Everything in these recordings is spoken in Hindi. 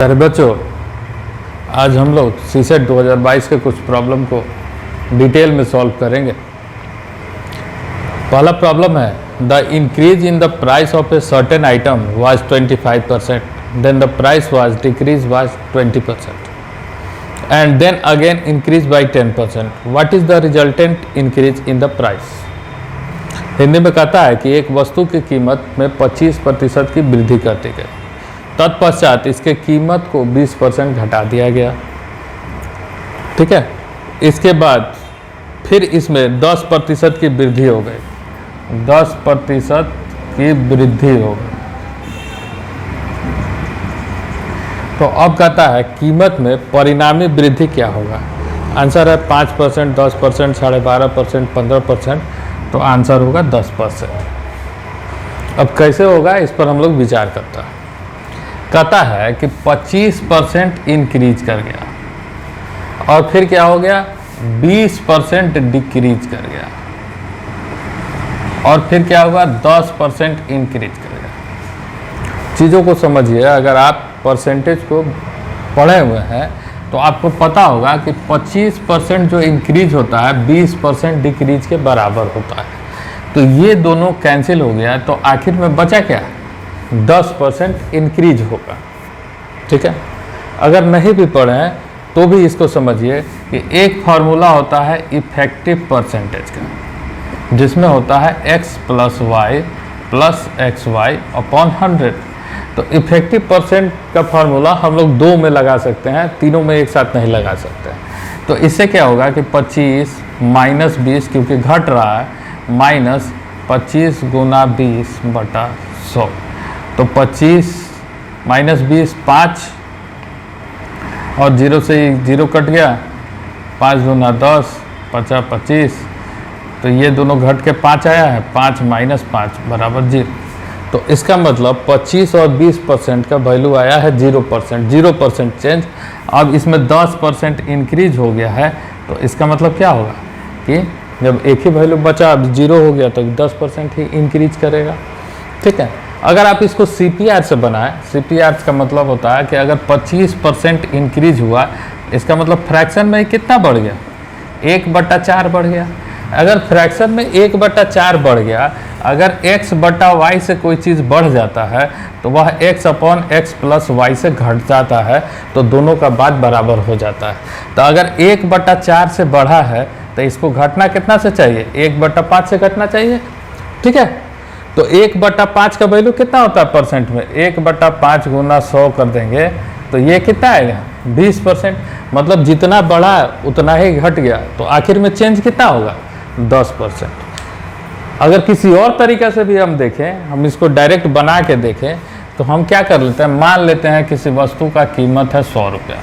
अरे बच्चों, आज हम लोग सीसेट 2022 के कुछ प्रॉब्लम को डिटेल में सॉल्व करेंगे। पहला प्रॉब्लम है the increase in the price of a certain item was 25%, then the price was decrease was 20% and then again increase by 10%। What is the resultant increase in the price. Hindi में कहता है कि एक वस्तु की कीमत में 25% की वृद्धि कर दी गई, तत्पश्चात इसके कीमत को 20% घटा दिया गया। ठीक है, इसके बाद फिर इसमें 10% की वृद्धि हो गई, 10% की वृद्धि हो गई। तो अब कहता है कीमत में परिणामी वृद्धि क्या होगा। आंसर है 5%, 10%, 12.5%, 15%। तो आंसर होगा 10%। अब कैसे होगा इस पर हम लोग विचार करते हैं। कहता है कि 25% इंक्रीज कर गया और फिर क्या हो गया, 20% डिक्रीज कर गया और फिर क्या होगा, 10% इंक्रीज कर गया। चीज़ों को समझिए, अगर आप परसेंटेज को पढ़े हुए हैं तो आपको पता होगा कि 25% जो इंक्रीज होता है 20% डिक्रीज के बराबर होता है। तो ये दोनों कैंसिल हो गया, तो आखिर में बचा क्या, 10% इंक्रीज होगा। ठीक है, अगर नहीं भी पढ़े हैं तो भी इसको समझिए कि एक फार्मूला होता है इफेक्टिव परसेंटेज का, जिसमें होता है x + y + xy अपॉन 100। तो इफेक्टिव परसेंट का फार्मूला हम लोग दो में लगा सकते हैं, तीनों में एक साथ नहीं लगा सकते। तो इससे क्या होगा कि 25 - 20, क्योंकि घट रहा है, माइनस 25 × 20/100। तो 25 - 20 5 और 0 से 0 कट गया, 5 × 10 50 25। तो ये दोनों घट के 5 आया है, 5 - 5 = 0। तो इसका मतलब 25 और 20% का वैल्यू आया है 0%, 0% चेंज। अब इसमें 10% इंक्रीज हो गया है, तो इसका मतलब क्या होगा कि जब एक ही वैल्यू बचा, अब 0 हो गया, तो 10% ही इंक्रीज करेगा। ठीक है, अगर आप इसको CPR से बनाएं, CPR का मतलब होता है कि अगर 25% इंक्रीज हुआ, इसका मतलब फ्रैक्शन में कितना बढ़ गया, 1/4 बढ़ गया। अगर फ्रैक्शन में 1/4 बढ़ गया, अगर x/y से कोई चीज़ बढ़ जाता है तो वह x/x + y से घट जाता है, तो दोनों का बात बराबर हो जाता है। तो अगर 1/4 से बढ़ा है तो इसको घटना कितना से चाहिए, 1/5 से घटना चाहिए। ठीक है, तो 1/5 का वैल्यू कितना होता है परसेंट में, 1/5 × 100 कर देंगे तो ये कितना आएगा, 20%। मतलब जितना बढ़ा उतना ही घट गया, तो आखिर में चेंज कितना होगा, 10%। अगर किसी और तरीक़े से भी हम देखें, हम इसको डायरेक्ट बना के देखें, तो हम क्या कर लेते हैं, मान लेते हैं किसी वस्तु का कीमत है 100 रुपया,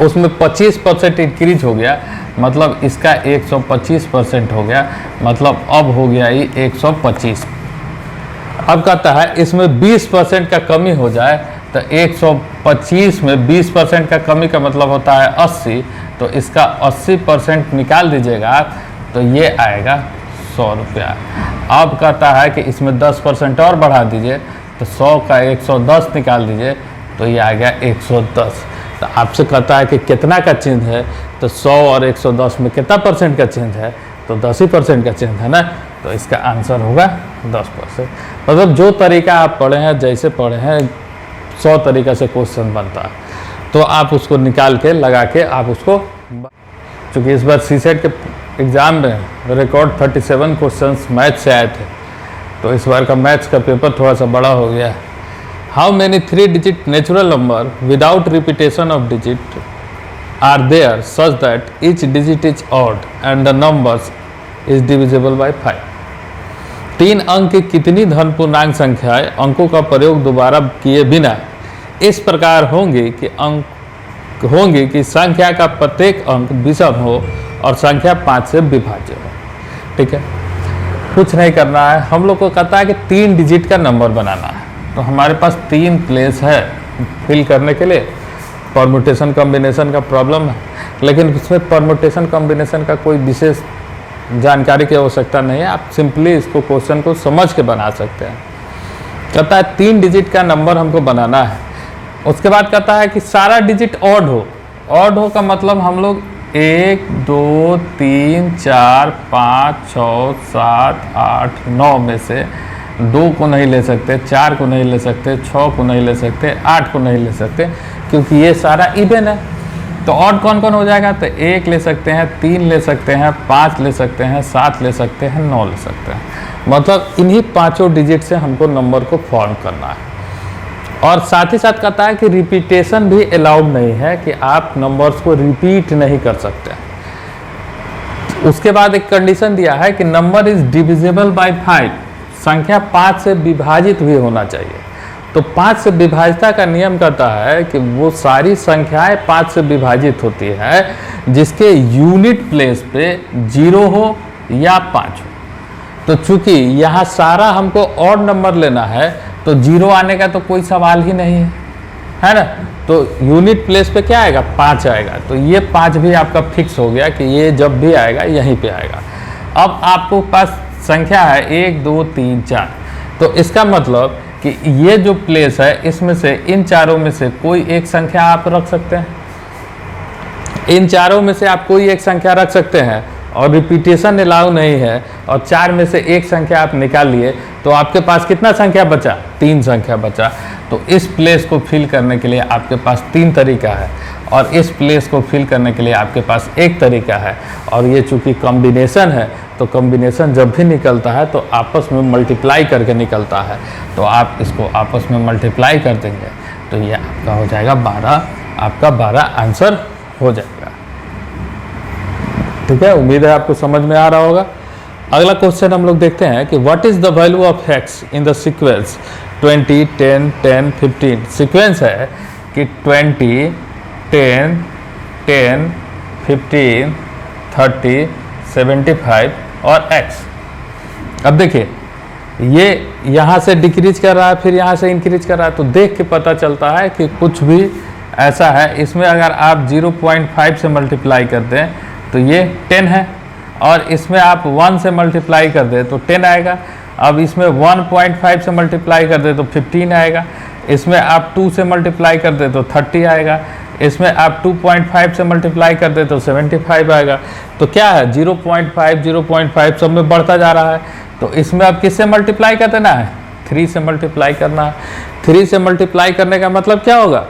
उसमें 25% इंक्रीज हो गया, मतलब इसका 125% हो गया, मतलब अब हो गया ये 125। अब कहता है इसमें 20% का कमी हो जाए, तो 125 में 20% का कमी का मतलब होता है 80। तो इसका 80% निकाल दीजिएगा, तो ये आएगा 100 रुपया। अब कहता है कि इसमें 10% और बढ़ा दीजिए, तो 100 का 110 निकाल दीजिए, तो ये आ गया 110। तो आपसे कहता है कि कितना का चेंज है, तो 100 और 110 में कितना परसेंट का चेंज है, तो 10 ही % का चेंज है ना। तो इसका आंसर होगा 10%। मतलब जो तरीका आप पढ़े हैं, जैसे पढ़े हैं, 100 तरीक़े से क्वेश्चन बनता है, तो आप उसको निकाल के लगा के आप उसको, चूँकि इस बार सीसेट के एग्ज़ाम में रिकॉर्ड 37 क्वेश्चंस मैथ से आए थे, तो इस बार का मैथ्स का पेपर थोड़ा सा बड़ा हो गया है। How many 3 digit natural number without repetition of digit are there such that each digit is odd and the numbers is divisible by 5। 3 अंक की कितनी धन पूर्णांक संख्याएं अंकों का प्रयोग दोबारा किए बिना इस प्रकार होंगी कि संख्या का प्रत्येक अंक विषम हो और संख्या 5 से विभाज्य हो। ठीक है, कुछ नहीं करना है, हम लोग को कहता है कि 3 डिजिट का नंबर बनाना है। तो हमारे पास 3 प्लेस है फिल करने के लिए, परम्यूटेशन कॉम्बिनेशन का प्रॉब्लम है, लेकिन इसमें परम्यूटेशन कॉम्बिनेशन का कोई विशेष जानकारी की आवश्यकता नहीं है, आप सिंपली इसको क्वेश्चन को समझ के बना सकते हैं। कहता है 3 डिजिट का नंबर हमको बनाना है, उसके बाद कहता है कि सारा डिजिट ऑड हो। ऑड हो का मतलब हम लोग 1 2 3 4 5 6 7 8 9 में से 2 को नहीं ले सकते, 4 को नहीं ले सकते, 6 को नहीं ले सकते, 8 को नहीं ले सकते, क्योंकि ये सारा इवन है। तो ऑड कौन कौन हो जाएगा? तो 1 ले सकते हैं, 3 ले सकते हैं, 5 ले सकते हैं, 7 ले सकते हैं, 9 ले सकते हैं। मतलब इन्हीं पांचों डिजिट से हमको नंबर को फॉर्म करना है। और साथ ही साथ कहता है कि रिपीटेशन भी अलाउड नहीं है, कि आप नंबर्स को रिपीट नहीं कर सकते। उसके बाद एक कंडीशन दिया है कि नंबर इज डिविजिबल बाय 5, संख्या 5 से विभाजित भी होना चाहिए। तो 5 से विभाजिता का नियम कहता है कि वो सारी संख्याएं 5 से विभाजित होती है जिसके यूनिट प्लेस पे 0 हो या 5 हो। तो चूंकि यहाँ सारा हमको ऑड नंबर लेना है तो 0 आने का तो कोई सवाल ही नहीं है ना। तो यूनिट प्लेस पे क्या आएगा? 5 आएगा। तो ये 5 भी आपका फिक्स हो गया कि ये जब भी आएगा यहीं पे आएगा। अब आपको पास संख्या है 1 2 3 4, तो इसका मतलब कि ये जो प्लेस है इसमें से इन चारों में से कोई एक संख्या आप रख सकते हैं। इन चारों में से आप कोई एक संख्या रख सकते हैं और रिपीटेशन अलाउ नहीं है, और 4 में से एक संख्या आप निकाल लिए, तो आपके पास कितना संख्या बचा? 3 संख्या बचा। तो इस प्लेस को फिल करने के लिए आपके पास 3 तरीका है, और इस प्लेस को फिल करने के लिए आपके पास एक तरीका है। और ये चूंकि कॉम्बिनेशन है, तो कॉम्बिनेशन जब भी निकलता है तो आपस में मल्टीप्लाई करके निकलता है। तो आप इसको आपस में मल्टीप्लाई कर देंगे तो ये आपका हो जाएगा 12। आपका 12 आंसर हो जाएगा। ठीक है, उम्मीद है आपको समझ में आ रहा होगा। अगला क्वेश्चन हम लोग देखते हैं कि what is the value of x in the sequence 20 10 10 15। Sequence है कि 20 10 10 15 30 75 और x। अब देखिए ये यहाँ से डिक्रीज कर रहा है, फिर यहाँ से इंक्रीज कर रहा है, तो देख के पता चलता है कि कुछ भी ऐसा है। इसमें अगर आप 0.5 से मल्टीप्लाई कर दें तो ये 10 है, और इसमें आप 1 से मल्टीप्लाई कर दें तो 10 आएगा। अब इसमें 1.5 से मल्टीप्लाई कर दें तो 15 आएगा। इसमें आप 2 से मल्टीप्लाई कर दें तो 30 आएगा। इसमें आप 2.5 से मल्टीप्लाई कर दें तो 75 आएगा। तो क्या है? 0.5 सब में बढ़ता जा रहा है। तो इसमें अब किससे मल्टीप्लाई कर देना है? 3 से मल्टीप्लाई करना है। 3 से मल्टीप्लाई करने का मतलब क्या होगा?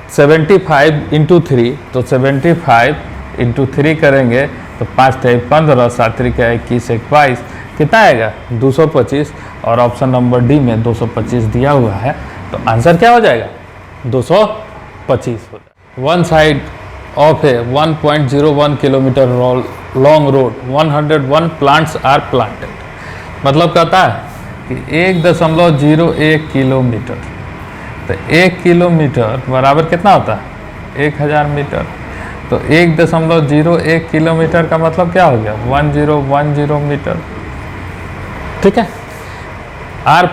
75 इंटू 3, तो 75 इंटू 3 करेंगे तो 5 3 15, 7 3 21, 1 22, कितना आएगा? 225। और ऑप्शन नंबर डी में 225 दिया हुआ है, तो आंसर क्या हो जाएगा? 225 हो जाएगा। One side of a 1.01 kilometre long road 101 plants are planted. मतलब कहता है कि 1.01 किलोमीटर, तो 1 किलोमीटर बराबर कितना होता है? 1000 मीटर। तो 1.01 किलोमीटर का मतलब क्या हो गया? 1010 मीटर। ठीक है। Are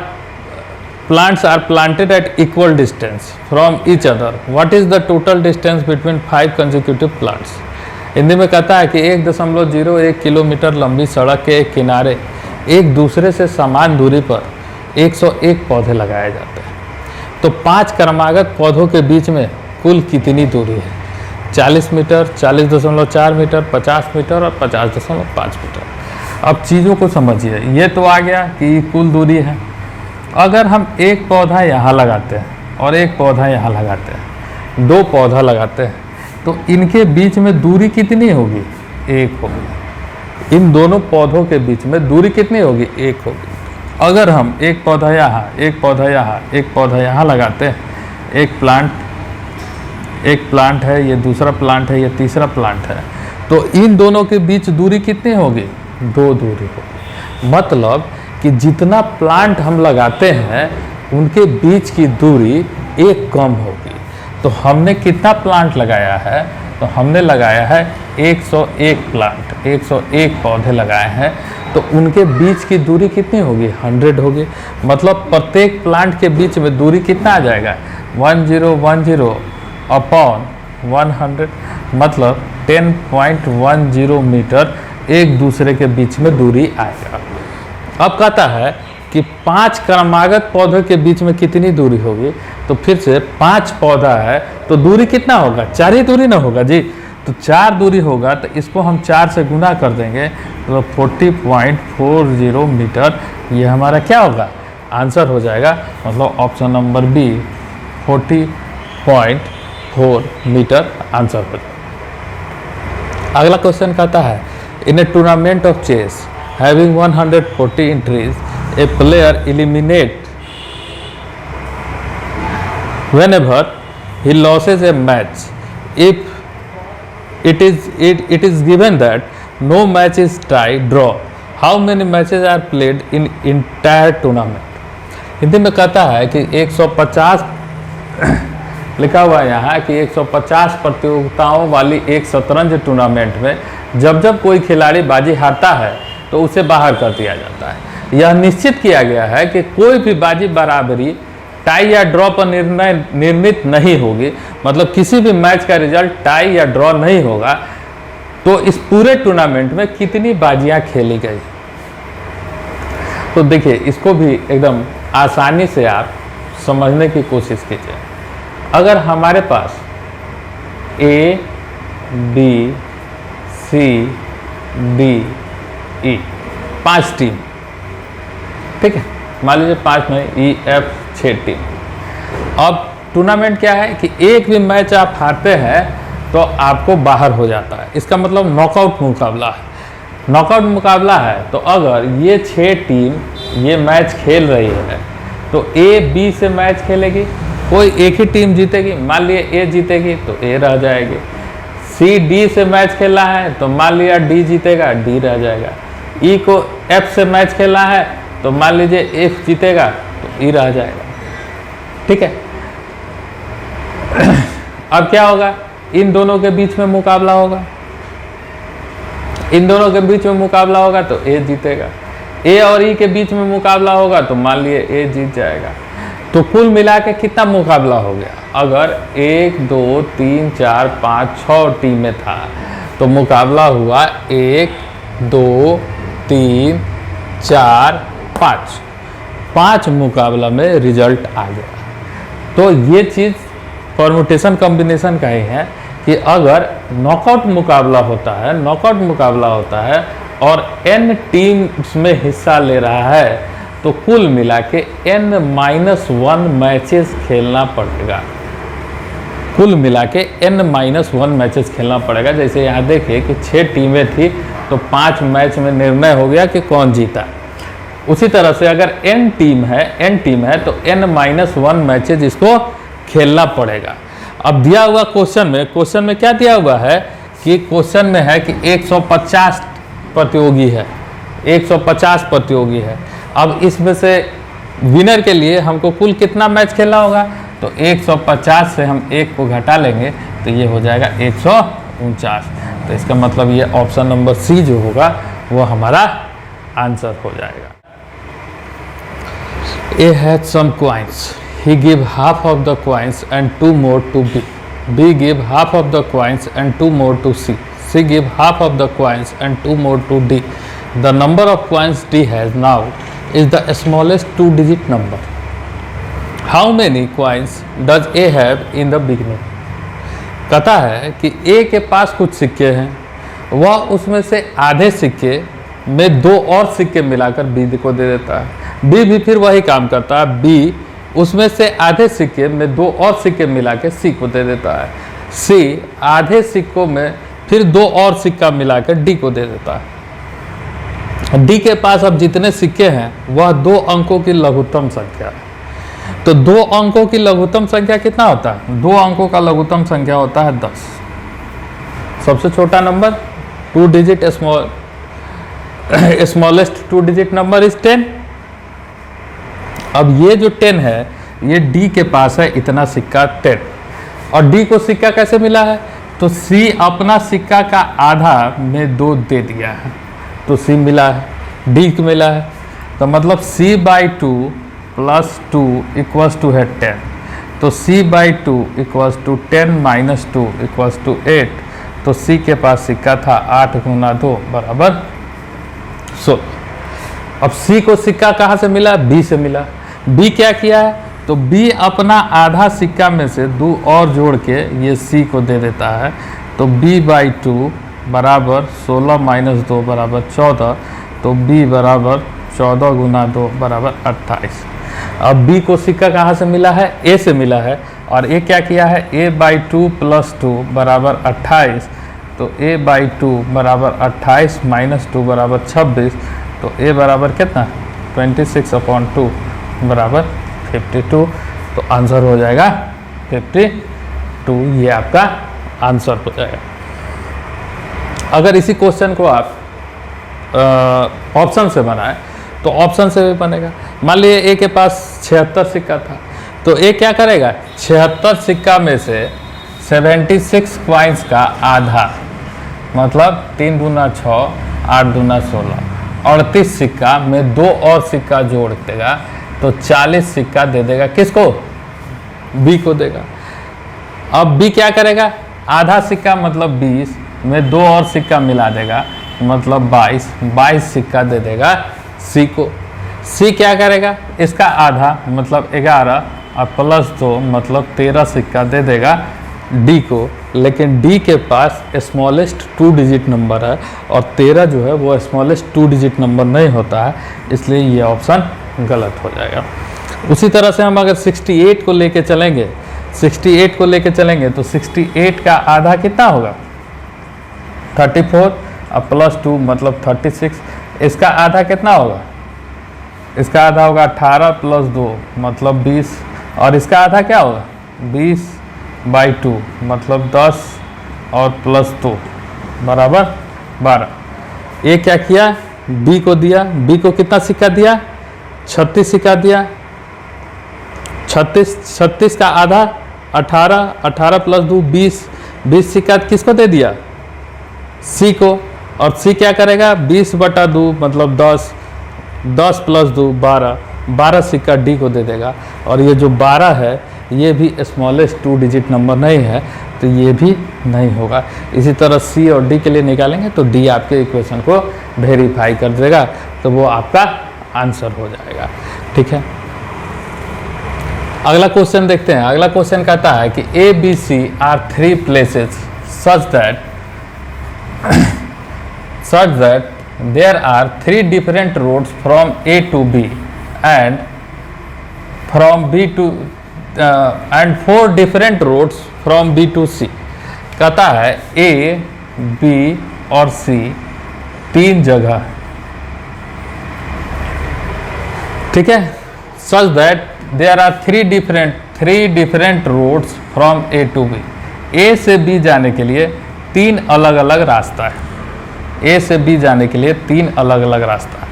plants are planted at equal distance from each other. What is the total distance between 5 consecutive plants? Hindi में कहता है कि 1.01 किलोमीटर लंबी सड़क के एक किनारे एक दूसरे से समान दूरी पर 101 पौधे लगाए जाते हैं। तो 5 क्रमागत पौधों के बीच में कुल कितनी दूरी है? 40 मीटर, 40.4 मीटर, 50 मीटर और 50.5 मीटर। अब चीज़ों को समझिए। ये तो आ गया कि कुल दूरी है। अगर हम एक पौधा यहाँ लगाते हैं और एक पौधा यहाँ लगाते हैं, 2 पौधा लगाते हैं, तो इनके बीच में दूरी कितनी होगी? 1 होगी। इन दोनों पौधों के बीच में दूरी कितनी होगी? 1 होगी। अगर हम एक पौधा यहाँ, एक पौधा यहाँ, एक पौधा यहाँ लगाते हैं, एक प्लांट है, ये दूसरा प्लांट है, ये तीसरा प्लांट है, तो इन दोनों के बीच दूरी कितनी होगी? 2 दूरी होगी। मतलब कि जितना प्लांट हम लगाते हैं उनके बीच की दूरी 1 कम होगी। तो हमने कितना प्लांट लगाया है? तो हमने लगाया है 101 प्लांट, 101 पौधे लगाए हैं, तो उनके बीच की दूरी कितनी होगी? 100 होगी। मतलब प्रत्येक प्लांट के बीच में दूरी कितना आ जाएगा? 1010 अपॉन 100, मतलब 10.10 मीटर एक दूसरे के बीच में दूरी आएगा। अब कहता है कि 5 क्रमागत पौधों के बीच में कितनी दूरी होगी? तो फिर से 5 पौधा है तो दूरी कितना होगा, 4 ही दूरी ना होगा जी। तो 4 दूरी होगा तो इसको हम 4 से गुना कर देंगे तो 40.40 मीटर ये हमारा क्या होगा, आंसर हो जाएगा। मतलब option number B 40.4 metre answer हो जाएगा। अगला क्वेश्चन कहता है in a tournament of chess having 140 entries a player eliminate whenever he loses a match if it is given that no match is tie draw how many matches are played in entire tournament। Hindi में कहता है कि 150 लिखा हुआ है यहाँ कि 150 प्रतियोगिताओं वाली एक शतरंज टूर्नामेंट में जब जब कोई खिलाड़ी बाजी हारता है तो उसे बाहर कर दिया जाता है। यह निश्चित किया गया है कि कोई भी बाजी बराबरी, टाई या ड्रॉ पर निर्णित नहीं होगी। मतलब किसी भी मैच का रिजल्ट टाई या ड्रॉ नहीं होगा। तो इस पूरे टूर्नामेंट में कितनी बाजियां खेली गई। तो देखिए इसको भी एकदम आसानी से आप समझने की कोशिश कीजिए। अगर हमारे पास A B C D E 5 team, ठीक है, मान लीजिए 5 में ई एफ 6 टीम। अब टूर्नामेंट क्या है कि एक भी मैच आप हारते हैं तो आपको बाहर हो जाता है। इसका मतलब नॉकआउट मुकाबला है। नॉकआउट मुकाबला है तो अगर ये 6 टीम ये मैच खेल रही है तो ए बी से मैच खेलेगी, कोई एक ही टीम जीतेगी। मान लिया ए जीतेगी तो ए रह जाएगी। सी डी से मैच खेला है तो मान लिया डी जीतेगा, डी रह जाएगा। ई को एफ से मैच खेला है तो मान लीजिए एफ जीतेगा तो ई रह जाएगा, ठीक है। अब क्या होगा, इन दोनों के बीच में मुकाबला होगा। इन दोनों के बीच में मुकाबला होगा तो ए जीतेगा। ए और ई के बीच में मुकाबला होगा तो मान लिए ए जीत जाएगा। तो कुल मिला के कितना मुकाबला हो गया। अगर 1 2 3 4 5 6 टीमें था तो मुकाबला हुआ 1 2 3 4 5 मुकाबला में रिजल्ट आ गया। तो ये चीज़ परमुटेशन कॉम्बिनेशन का ही है कि अगर नॉकआउट मुकाबला होता है और n टीम्स में हिस्सा ले रहा है तो कुल मिला के n-1 मैचेस खेलना पड़ेगा। कुल मिला के n-1 मैचेस खेलना पड़ेगा। जैसे यहाँ देखिए कि 6 टीमें थी तो 5 मैच में निर्णय हो गया कि कौन जीता। उसी तरह से अगर n टीम है तो n-1 मैचेज इसको खेलना पड़ेगा। अब दिया हुआ क्वेश्चन में क्या दिया हुआ है कि क्वेश्चन में है कि 150 प्रतियोगी है, 150 प्रतियोगी है। अब इसमें से विनर के लिए हमको कुल कितना मैच खेलना होगा, तो 150 से हम 1 को घटा लेंगे तो ये हो जाएगा 149। तो इसका मतलब ये ऑप्शन नंबर सी जो होगा वो हमारा आंसर हो जाएगा। A had some coins. He gave half of the coins and 2 more to B. B gave half of the coins and 2 more to C. C gave half of the coins and 2 more to D. The number of coins D has now is the smallest 2-digit number. How many coins does A have in the beginning? कहता है कि A के पास कुछ सिक्के हैं, वह उसमें से आधे सिक्के में 2 और सिक्के मिलाकर B को दे देता है। B भी फिर वही काम करता है। B उसमें से आधे सिक्के में 2 और सिक्के मिला के C को दे देता है। C आधे सिक्कों में फिर 2 और सिक्का मिलाकर D को दे देता है। D के पास अब जितने सिक्के हैं वह 2 अंकों की लघुत्तम संख्या है। तो 2 अंकों की लघुत्तम संख्या कितना होता है? 2 अंकों का लघुत्तम संख्या होता है 10। सबसे छोटा number 2 digit smallest 2 digit number is 10। अब ये जो 10 है ये D के पास है इतना सिक्का 10, और D को सिक्का कैसे मिला है? तो C अपना सिक्का का आधा में 2 दे दिया है तो C मिला है, D को मिला है। तो मतलब C/2 + 2 = है 10। तो C/2 = 10 - 2 = 8। तो C के पास सिक्का था 8 × 2 = 16। अब C को सिक्का कहाँ से मिला? B से मिला। B क्या किया है? तो बी अपना आधा सिक्का में से 2 और जोड़ के ये सी को दे देता है। तो b/2 बराबर 16 माइनस 2 बराबर 14। तो b बराबर 14 गुना 2 बराबर 28। अब b को सिक्का कहाँ से मिला है? a से मिला है। और a क्या किया है? a/2 प्लस 2 बराबर 28। तो a/2 बराबर 28 माइनस 2 बराबर 26। तो a बराबर कितना? 26/2 बराबर 52। तो आंसर हो जाएगा 52। ये आपका आंसर हो जाएगा। अगर इसी क्वेश्चन को आप ऑप्शन से बनाएं तो ऑप्शन से भी बनेगा। मान लीजिए ए के पास 76 सिक्का था, तो ए क्या करेगा? 76 सिक्का में से 76 कॉइन्स का आधा, मतलब 3 दूना 6, 8 दूना 16, 38 सिक्का में 2 और सिक्का जोड़ देगा तो 40 सिक्का दे देगा। किसको? बी को देगा। अब बी क्या करेगा? आधा सिक्का मतलब 20 में 2 और सिक्का मिला देगा मतलब 22 सिक्का दे देगा सी को। सी क्या करेगा? इसका आधा मतलब 11 और प्लस 2 मतलब 13 सिक्का दे देगा डी को। लेकिन डी के पास स्मॉलेस्ट 2 डिजिट नंबर है और 13 जो है वो स्मॉलेस्ट 2 डिजिट नंबर नहीं होता है, इसलिए ये ऑप्शन गलत हो जाएगा। उसी तरह से हम अगर 68 को लेके चलेंगे, 68 को लेके चलेंगे तो 68 का आधा कितना होगा? 34 और प्लस 2 मतलब 36। इसका आधा कितना होगा? इसका आधा होगा 18 प्लस 2 मतलब 20। और इसका आधा क्या होगा? 20/2 मतलब 10 और प्लस 2 बराबर 12। ये क्या किया? बी को दिया। बी को कितना सिक्का दिया? 36 सिक्का दिया। 36 का आधा 18 प्लस 2 20 सिक्का किसको दे दिया? सी को। और सी क्या करेगा? 20/2 मतलब 10 प्लस 2 12 सिक्का डी को दे देगा। और ये जो 12 है ये भी स्मॉलेस्ट 2 डिजिट नंबर नहीं है, तो ये भी नहीं होगा। इसी तरह सी और डी के लिए निकालेंगे तो डी आपके इक्वेशन को वेरीफाई कर देगा, तो वो आपका आंसर हो जाएगा। ठीक है, अगला क्वेश्चन देखते हैं। अगला क्वेश्चन कहता है कि A B C are 3 places such that there are 3 different roads from A to B and from B to and 4 different roads from B to C। कहता है A, B और C 3 जगह, ठीक है। such that there are 3 different roads from A to B। A से B जाने के लिए 3 अलग अलग रास्ता है। ए से बी जाने के लिए 3 अलग अलग रास्ता है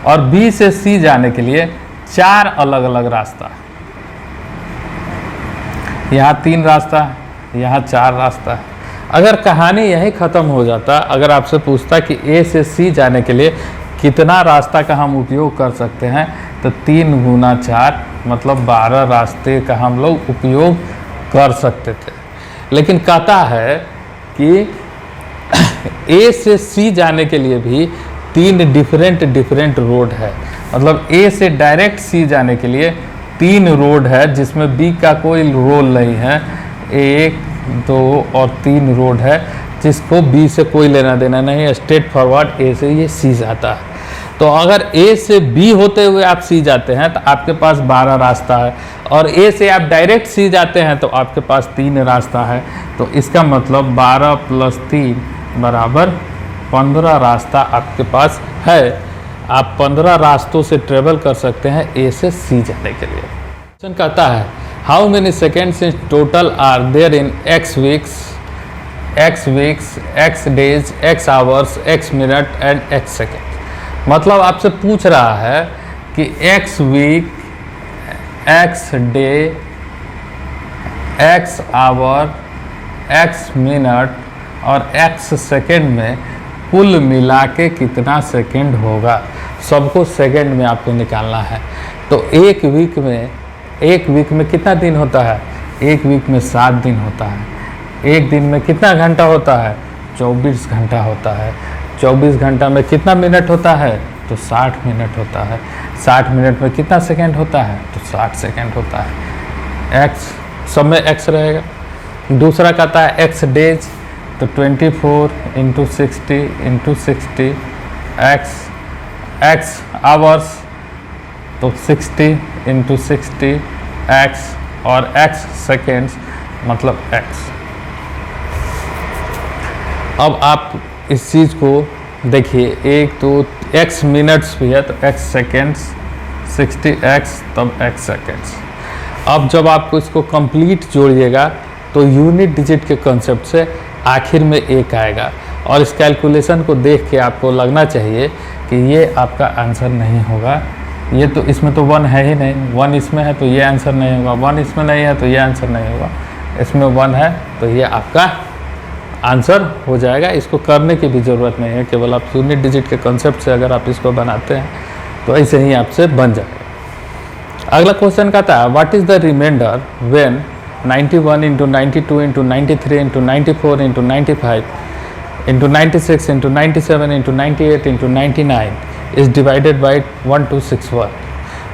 और बी से सी जाने के लिए 4 अलग अलग रास्ता है। यहाँ 3 रास्ता है, यहाँ 4 रास्ता है। अगर कहानी यही ख़त्म हो जाता, अगर आपसे पूछता कि ए से सी जाने के लिए कितना रास्ता का हम उपयोग कर सकते हैं, तो 3 गुना 4 मतलब 12 रास्ते का हम लोग उपयोग कर सकते थे। लेकिन कहता है कि ए से सी जाने के लिए भी 3 डिफरेंट रोड है। मतलब ए से डायरेक्ट सी जाने के लिए 3 रोड है जिसमें बी का कोई रोल नहीं है। 1, 2 और 3 रोड है जिसको बी से कोई लेना देना नहीं है। स्ट्रेट फॉरवर्ड ए से ये सी जाता है। तो अगर ए से बी होते हुए आप सी जाते हैं तो आपके पास 12 रास्ता है, और ए से आप डायरेक्ट सी जाते हैं तो आपके पास 3 रास्ता है। तो इसका मतलब 12 प्लस 3 बराबर 15 रास्ता आपके पास है। आप 15 रास्तों से ट्रेवल कर सकते हैं ए से सी जाने के लिए। क्वेश्चन कहता है how many seconds in total are there in X weeks, X days, X hours, X minute and X second. मतलब आपसे पूछ रहा है कि X week, X day, X hour, X minute और एक्स सेकेंड में कुल मिला के कितना सेकेंड होगा। सबको सेकेंड में आपको निकालना है। तो एक वीक में कितना दिन होता है? एक वीक में 7 दिन होता है। एक दिन में कितना घंटा होता है? 24 घंटा होता है। 24 घंटा में कितना मिनट होता है? तो तो 60 मिनट होता है। 60 मिनट में कितना सेकेंड होता है? तो 60 सेकेंड होता है। एक्स सब में एक्स रहेगा। दूसरा कहता है एक्स डेज, तो 24 इंटू 60 एक्स आवर्स, तो 60 इंटू 60 एक्स, और एक्स सेकेंड्स मतलब एक्स। अब आप इस चीज़ को देखिए, एक तो एक्स मिनट्स भी है तो एक्स सेकेंड्स, 60 एक्स तब एक्स सेकेंड्स। अब जब आपको इसको कंप्लीट जोड़िएगा तो यूनिट डिजिट के कॉन्सेप्ट से आखिर में एक आएगा, और इस कैलकुलेशन को देख के आपको लगना चाहिए कि ये आपका आंसर नहीं होगा। ये तो इसमें तो 1 है ही नहीं, 1 इसमें है तो ये आंसर नहीं होगा, 1 इसमें नहीं है तो ये आंसर नहीं होगा, इसमें 1 है तो ये आपका आंसर हो जाएगा। इसको करने की भी ज़रूरत नहीं है, केवल आप यूनिट डिजिट के कॉन्सेप्ट से अगर आप इसको बनाते हैं तो ऐसे ही आपसे बन जाएगा। अगला क्वेश्चन कहता है what is the remainder when 91 into 92 into 93 into 94 into 95 into 96 into 97 into 98 into 99 is divided by 1261।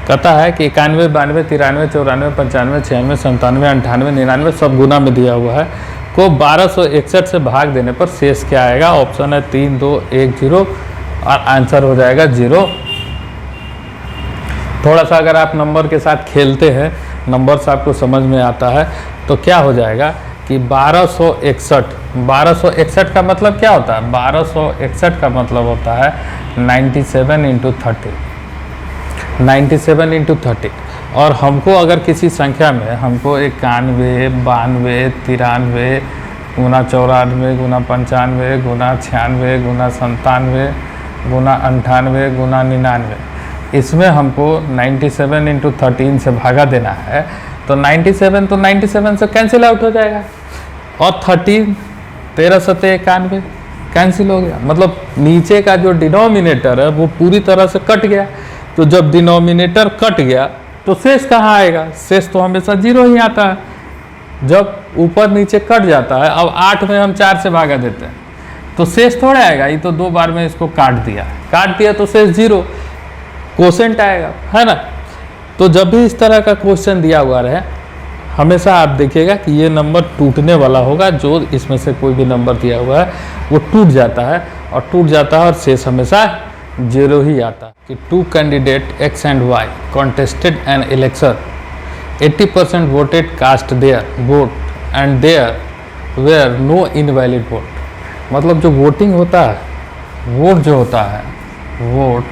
कहता है कि 91, 92, 93, 94, 95, 96, 97, 98, 99 सब गुना में दिया हुआ है को 1261 से भाग देने पर शेष क्या आएगा? ऑप्शन है 3, 2, 1, 0 और आंसर हो जाएगा 0। थोड़ा सा अगर आप नंबर के साथ खेलते हैं, नंबर्स आपको समझ में आता है, तो क्या हो जाएगा कि 1261 का मतलब क्या होता है? 1261 का मतलब होता है 97 इंटू 30, 97 इंटू 30। और हमको अगर किसी संख्या में हमको 91, 92, 93, गुना 94, गुना 95, गुना 96, गुना 97, गुना 98, गुना 99, इसमें हमको 97 इंटू 13 से भागा देना है, तो 97 से कैंसिल आउट हो जाएगा, और 13 13 91 कैंसिल हो गया। मतलब नीचे का जो डिनोमिनेटर है वो पूरी तरह से कट गया। तो जब डिनोमिनेटर कट गया तो शेष कहाँ आएगा? शेष तो हमेशा 0 ही आता है जब ऊपर नीचे कट जाता है। अब 8 में हम 4 से भागा देते हैं तो शेष थोड़ा आएगा, ये तो 2 बार में इसको काट दिया तो शेष 0 क्वोशेंट आएगा, है ना। तो जब भी इस तरह का क्वेश्चन दिया हुआ रहे, हमेशा आप देखिएगा कि ये नंबर टूटने वाला होगा। जो इसमें से कोई भी नंबर दिया हुआ है वो टूट जाता है और शेष हमेशा 0 ही आता है। कि 2 candidate X and Y contested an election, 80% voted cast their vote and there were no invalid vote। मतलब जो वोटिंग होता है, वोट जो होता है, वोट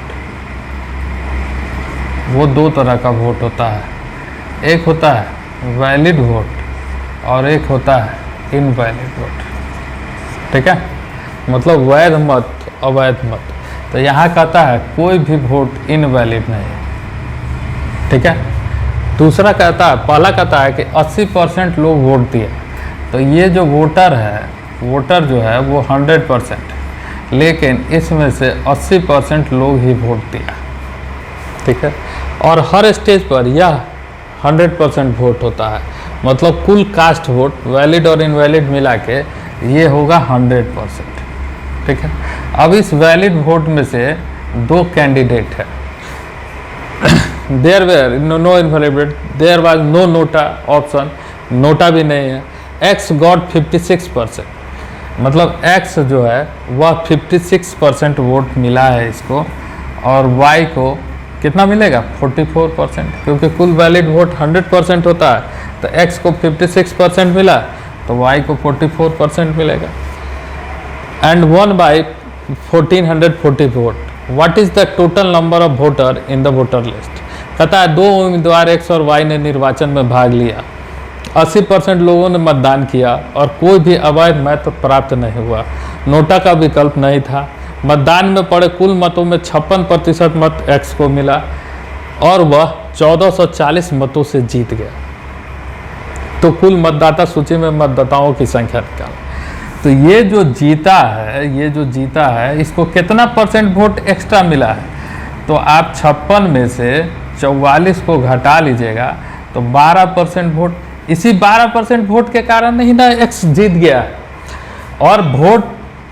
वो 2 तरह का वोट होता है। एक होता है वैलिड वोट और एक होता है इनवैलिड वोट, ठीक है। मतलब वैध मत, अवैध मत। तो यहाँ कहता है कोई भी वोट इनवैलिड नहीं है, ठीक है। दूसरा कहता है, पहला कहता है कि 80% लोग वोट दिए, तो ये जो वोटर है, वोटर जो है वो 100%, लेकिन इसमें से 80% लोग ही वोट दिया, ठीक है। और हर स्टेज पर यह 100% वोट होता है। मतलब कुल कास्ट वोट वैलिड और इनवैलिड मिला के ये होगा 100%, ठीक है। अब इस वैलिड वोट में से 2 कैंडिडेट है। There were no invalid, there was no NOTA option, NOTA भी नहीं है। एक्स गॉट 56%, मतलब एक्स जो है वह 56% वोट मिला है इसको, और वाई को कितना मिलेगा? 44%, क्योंकि कुल वैलिड वोट 100% होता है। तो एक्स को 56% मिला तो वाई को 44% मिलेगा। And 1/1440 vote, what is the total number of voter in the voter list. कहता है 2 उम्मीदवार एक्स और वाई ने निर्वाचन में भाग लिया, 80% लोगों ने मतदान किया और कोई भी अवैध मत प्राप्त नहीं हुआ। नोटा का विकल्प नहीं था। मतदान में पड़े कुल मतों में 56% मत एक्स को मिला और वह 1440 मतों से जीत गया। तो कुल मतदाता सूची में मतदाताओं की संख्या निकाल। तो ये जो जीता है इसको कितना % वोट एक्स्ट्रा मिला है? तो आप 56 में से 44 को घटा लीजिएगा तो 12% वोट। इसी 12% वोट के कारण नहीं ना एक्स जीत गया है। और वोट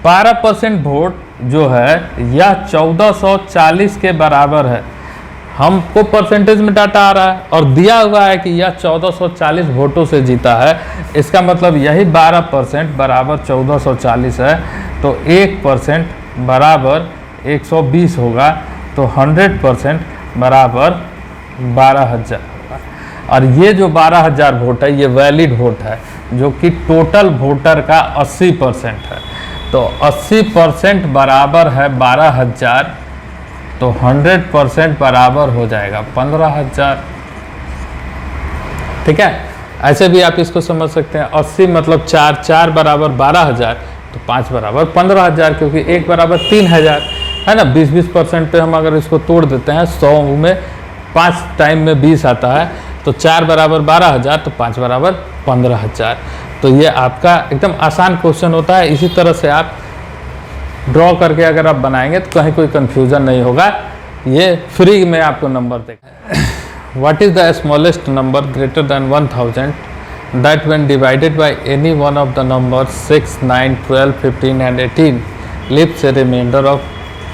12% वोट जो है यह 1440 के बराबर है। हमको परसेंटेज में डाटा आ रहा है और दिया हुआ है कि यह 1440 वोटों से जीता है। इसका मतलब यही 12% बराबर 1440 है, तो 1% बराबर 120 होगा, तो 100% बराबर 12,000 होगा। और ये जो 12,000 वोट है ये वैलिड वोट है, जो कि टोटल वोटर का 80% है। तो 80% बराबर है 12,000, तो 100% बराबर हो जाएगा 15,000। ठीक है, ऐसे भी आप इसको समझ सकते हैं। 80 मतलब 4, 4 बराबर 12,000, तो 5 बराबर 15,000, क्योंकि 1 बराबर 3,000 है ना। 20% पे हम अगर इसको तोड़ देते हैं, 100 में 5 टाइम में 20 आता है, तो 4 बराबर 12,000, तो 5 बराबर 15,000। तो ये आपका एकदम आसान क्वेश्चन होता है। इसी तरह से आप ड्रॉ करके अगर आप बनाएंगे तो कहीं कोई कन्फ्यूज़न नहीं होगा। ये फ्री में आपको नंबर देगा। What is the smallest number greater than 1000 that when divided by any one of the number 6, 9, 12, 15 and 18 leaves a remainder of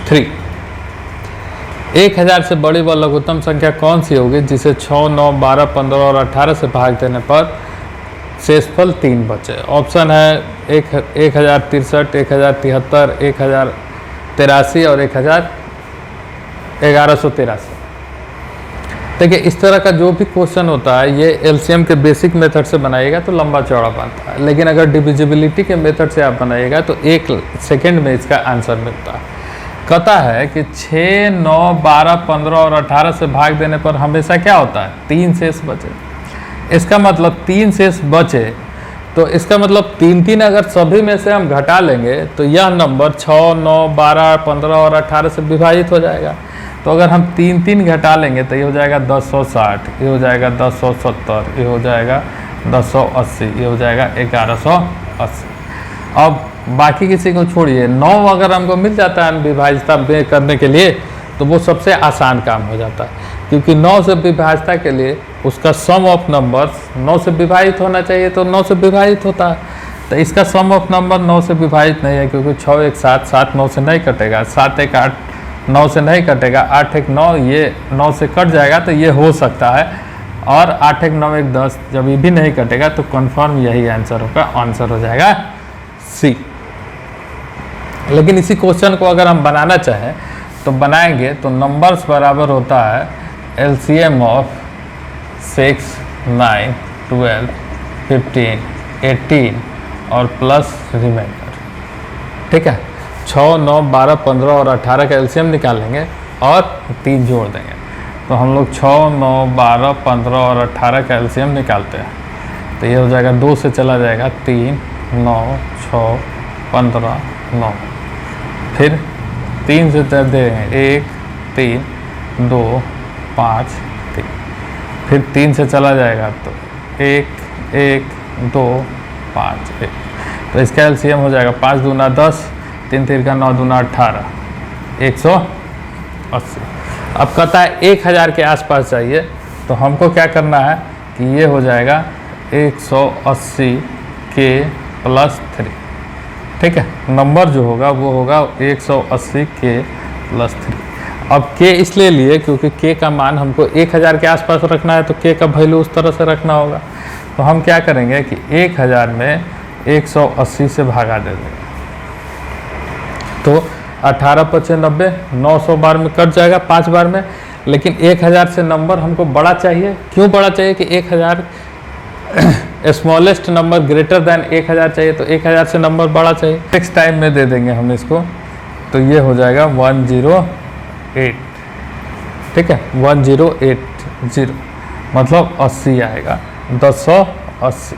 3। 1000 से बड़ी व लघुत्तम संख्या कौन सी होगी जिसे 6, 9, 12, 15 और 18 से भाग देने पर शेषफल 3 बचे? ऑप्शन है 1063, 1073, 1083 और 1183। देखिए, इस तरह का जो भी क्वेश्चन होता है ये एलसीएम के बेसिक मेथड से बनाइएगा तो लंबा चौड़ा बनता है, लेकिन अगर डिविजिबिलिटी के मेथड से आप बनाइएगा तो 1 सेकेंड में इसका आंसर मिलता है। कहता है कि 6, 9, 12, 15 और 18 से भाग देने पर हमेशा क्या होता है? 3 शेष बचे। इसका मतलब 3 शेष बचे, तो इसका मतलब 3 अगर सभी में से हम घटा लेंगे तो यह नंबर 6, 9, 12, 15 और 18 से विभाजित हो जाएगा। तो अगर हम 3 घटा लेंगे तो ये हो जाएगा 1060, ये हो जाएगा 1070, ये हो जाएगा 1080, ये हो जाएगा 1180। अब बाकी किसी को छोड़िए, 9 अगर हमको मिल जाता है विभाजिता करने के लिए तो वो सबसे आसान काम हो जाता है, क्योंकि 9 से विभाजिता के लिए उसका सम ऑफ नंबर्स 9 से विभाजित होना चाहिए, तो 9 से विभाजित होता है। तो इसका सम ऑफ नंबर 9 से विभाजित नहीं है, क्योंकि 6 1 7, 7 9 से नहीं कटेगा, 7 1 8 9 से नहीं कटेगा, 8 1 9 ये 9 से कट जाएगा, तो ये हो सकता है। और 8 1 9 1 10 जब ये भी नहीं कटेगा तो कन्फर्म यही आंसर होगा, आंसर हो जाएगा सी। लेकिन इसी क्वेश्चन को अगर हम बनाना चाहें तो बनाएंगे तो नंबर्स बराबर होता है एलसीएम ऑफ 6, 9, 12, 15, 18 और प्लस रिमाइंडर। ठीक है, 6, 9, 12, 15 और 18 का एलसीएम निकालेंगे और 3 जोड़ देंगे। तो हम लोग 6, 9, 12, 15 और 18 का एलसीएम निकालते हैं, तो ये हो जाएगा 2 से चला जाएगा 3, 9, 6, 15, 9। फिर 3 से दे देंगे 1, 3, 2, 5, 3। फिर 3 से चला जाएगा तो 1, 1, 2, 5, 1। तो इसका एलसीएम हो जाएगा 5 दूना 10, 3 3 का 9 दूना 18, 180। अब कहता है 1000 के आसपास चाहिए, तो हमको क्या करना है कि ये हो जाएगा 180 के प्लस 3। ठीक है, नंबर जो होगा वो होगा 180 के प्लस 3। अब के इसलिए लिए क्योंकि के का मान हमको 1000 के आसपास रखना है, तो के का वैल्यू उस तरह से रखना होगा। तो हम क्या करेंगे कि 1000 में 180 से भागा दे देंगे, तो 18 5 90, 900 बार में कट जाएगा 5 बार में। लेकिन 1000 से नंबर हमको बड़ा चाहिए। क्यों बड़ा चाहिए कि 1000 स्मॉलेस्ट नंबर ग्रेटर दैन 1000 चाहिए, तो 1000 से नंबर बड़ा चाहिए। नेक्स्ट टाइम में दे देंगे हम इसको, तो ये हो जाएगा 108। ठीक है, 1080 मतलब 80 आएगा, 1080।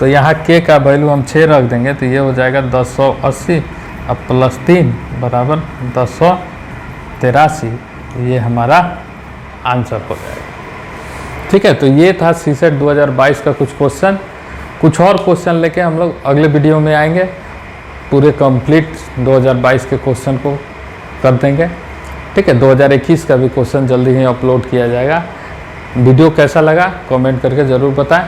तो यहाँ के का वैल्यू हम 6 रख देंगे, तो ये हो जाएगा 1080 अब प्लस 3 बराबर 1083। ये हमारा आंसर हो जाएगा। ठीक है, तो ये था सीसेट 2022 का कुछ क्वेश्चन। कुछ और क्वेश्चन लेके हम लोग अगले वीडियो में आएंगे, पूरे कंप्लीट 2022 के क्वेश्चन को कर देंगे। ठीक है, 2021 का भी क्वेश्चन जल्दी ही अपलोड किया जाएगा। वीडियो कैसा लगा कमेंट करके ज़रूर बताएं।